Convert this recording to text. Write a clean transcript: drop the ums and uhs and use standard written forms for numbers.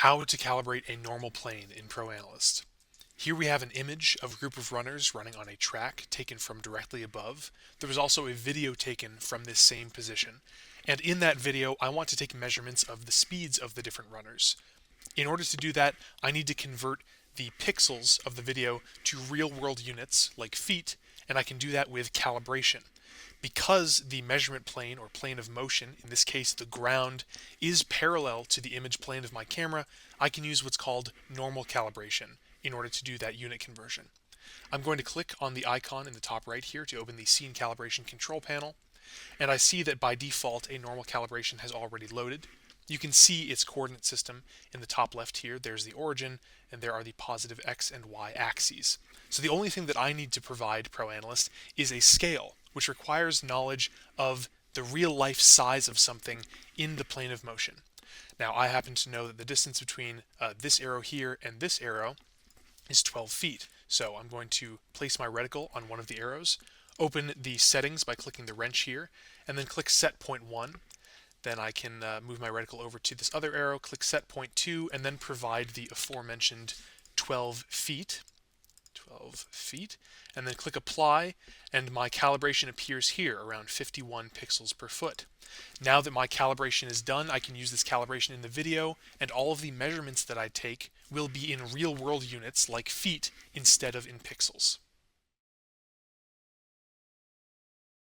How to calibrate a normal plane in ProAnalyst. Here we have an image of a group of runners running on a track taken from directly above. There was also a video taken from this same position. And in that video, I want to take measurements of the speeds of the different runners. In order to do that, I need to convert the pixels of the video to real-world units, like feet, and I can do that with calibration. Because the measurement plane, or plane of motion, in this case the ground, is parallel to the image plane of my camera, I can use what's called normal calibration in order to do that unit conversion. I'm going to click on the icon in the top right here to open the Scene Calibration control panel, and I see that by default a normal calibration has already loaded. You can see its coordinate system in the top left here. There's the origin, and there are the positive x and y axes. So the only thing that I need to provide ProAnalyst is a scale, which requires knowledge of the real-life size of something in the plane of motion. Now, I happen to know that the distance between this arrow here and this arrow is 12 feet. So I'm going to place my reticle on one of the arrows, open the settings by clicking the wrench here, and then click set point 1. Then I can move my reticle over to this other arrow, click set point 2, and then provide the aforementioned 12 feet, and then click apply, and my calibration appears here around 51 pixels per foot. Now that my calibration is done, I can use this calibration in the video, and all of the measurements that I take will be in real-world units like feet instead of in pixels.